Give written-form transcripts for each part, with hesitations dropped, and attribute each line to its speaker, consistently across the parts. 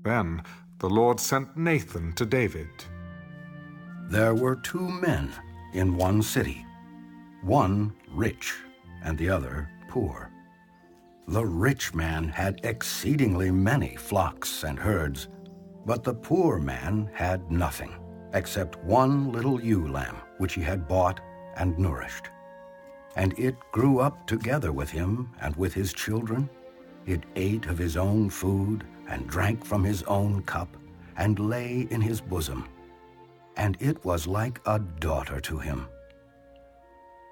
Speaker 1: Then the Lord sent Nathan to David.
Speaker 2: There were two men in one city, one rich and the other poor. The rich man had exceedingly many flocks and herds, but the poor man had nothing except one little ewe lamb, which he had bought and nourished. And it grew up together with him and with his children. It ate of his own food and drank from his own cup and lay in his bosom. And it was like a daughter to him.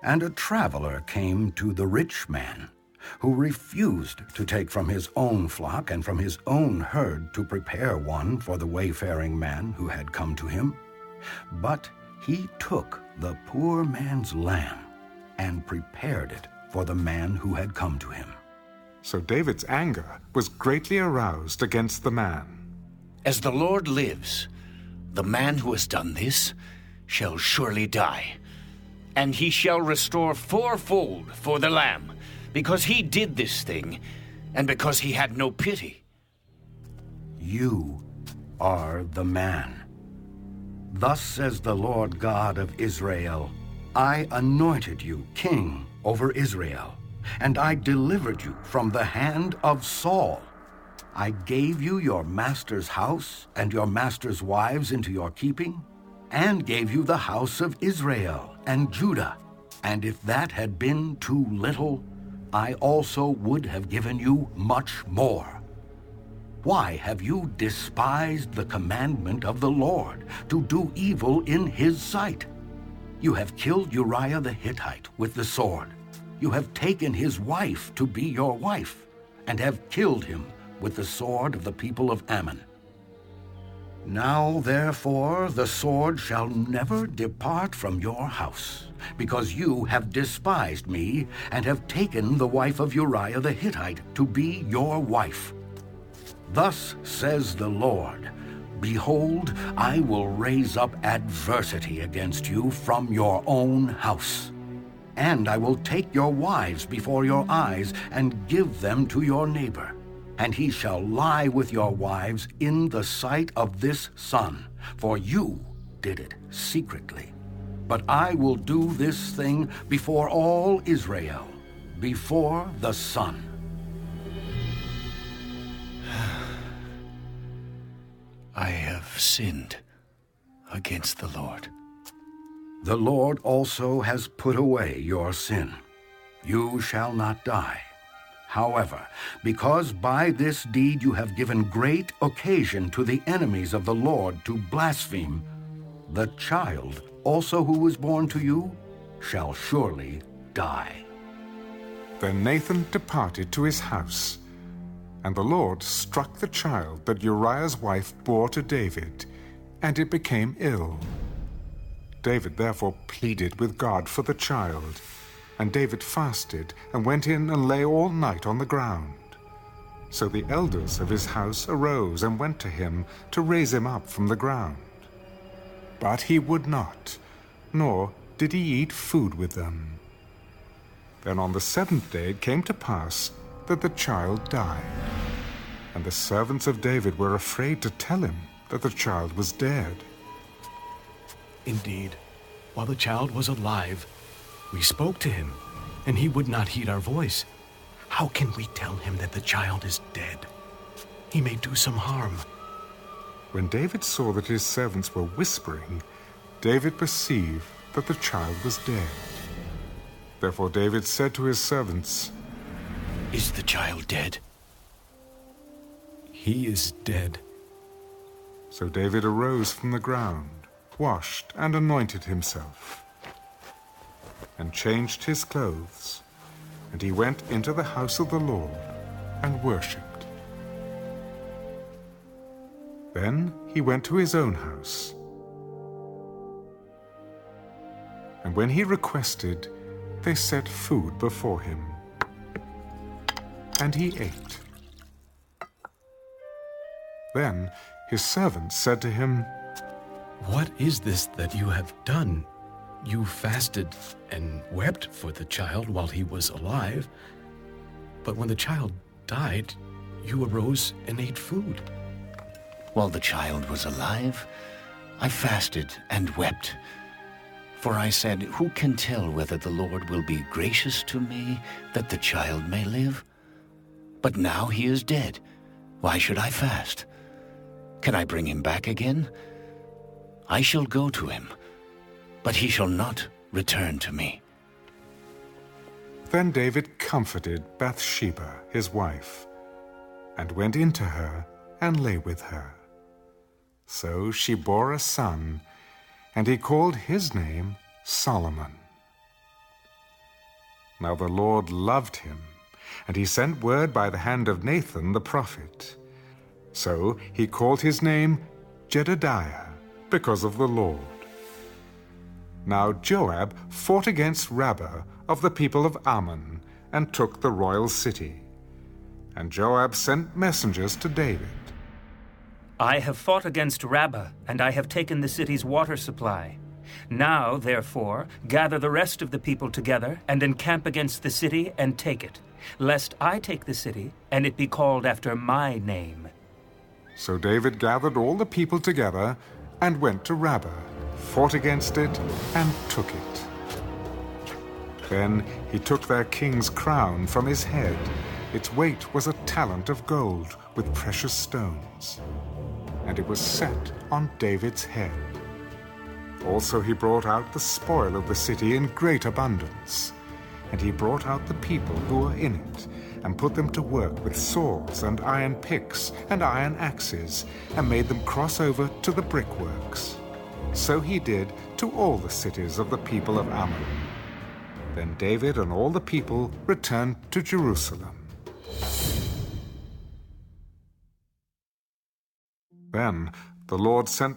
Speaker 2: And a traveler came to the rich man, who refused to take from his own flock and from his own herd to prepare one for the wayfaring man who had come to him. But he took the poor man's lamb and prepared it for the man who had come to him.
Speaker 1: So David's anger was greatly aroused against the man.
Speaker 3: As the Lord lives, the man who has done this shall surely die, and he shall restore fourfold for the lamb, because he did this thing, and because he had no pity.
Speaker 2: You are the man. Thus says the Lord God of Israel, I anointed you king over Israel, and I delivered you from the hand of Saul. I gave you your master's house and your master's wives into your keeping, and gave you the house of Israel and Judah. And if that had been too little, I also would have given you much more. Why have you despised the commandment of the Lord, to do evil in his sight? You have killed Uriah the Hittite with the sword. You have taken his wife to be your wife, and have killed him with the sword of the people of Ammon. Now, therefore, the sword shall never depart from your house, because you have despised me, and have taken the wife of Uriah the Hittite to be your wife. Thus says the Lord, Behold, I will raise up adversity against you from your own house. And I will take your wives before your eyes, and give them to your neighbor. And he shall lie with your wives in the sight of this sun, for you did it secretly. But I will do this thing before all Israel, before the sun.
Speaker 3: I have sinned against the Lord.
Speaker 2: The Lord also has put away your sin. You shall not die. However, because by this deed you have given great occasion to the enemies of the Lord to blaspheme, the child also who was born to you shall surely die.
Speaker 1: Then Nathan departed to his house, and the Lord struck the child that Uriah's wife bore to David, and it became ill. David therefore pleaded with God for the child, and David fasted and went in and lay all night on the ground. So the elders of his house arose and went to him to raise him up from the ground. But he would not, nor did he eat food with them. Then on the seventh day it came to pass that the child died. And the servants of David were afraid to tell him that the child was dead.
Speaker 4: Indeed, while the child was alive, we spoke to him, and he would not heed our voice. How can we tell him that the child is dead? He may do some harm.
Speaker 1: When David saw that his servants were whispering, David perceived that the child was dead. Therefore David said to his servants,
Speaker 3: Is the child dead?
Speaker 4: He is dead.
Speaker 1: So David arose from the ground, washed and anointed himself, and changed his clothes, and he went into the house of the Lord and worshipped. Then he went to his own house. And when he requested, they set food before him, and he ate. Then his servants said to him,
Speaker 4: What is this that you have done? You fasted and wept for the child while he was alive, but when the child died, you arose and ate food.
Speaker 3: While the child was alive, I fasted and wept. For I said, who can tell whether the Lord will be gracious to me that the child may live? But now he is dead. Why should I fast? Can I bring him back again? I shall go to him, but he shall not return to me.
Speaker 1: Then David comforted Bathsheba, his wife, and went into her and lay with her. So she bore a son, and he called his name Solomon. Now the Lord loved him, and he sent word by the hand of Nathan the prophet. So he called his name Jedediah, because of the Lord. Now Joab fought against Rabbah of the people of Ammon, and took the royal city. And Joab sent messengers to David.
Speaker 5: I have fought against Rabbah, and I have taken the city's water supply. Now, therefore, gather the rest of the people together, and encamp against the city, and take it, lest I take the city, and it be called after my name.
Speaker 1: So David gathered all the people together, and went to Rabbah, fought against it, and took it. Then he took their king's crown from his head. Its weight was a talent of gold with precious stones, and it was set on David's head. Also he brought out the spoil of the city in great abundance, and he brought out the people who were in it, and put them to work with swords and iron picks and iron axes, and made them cross over to the brickworks. So he did to all the cities of the people of Ammon. Then David and all the people returned to Jerusalem. Then the Lord sent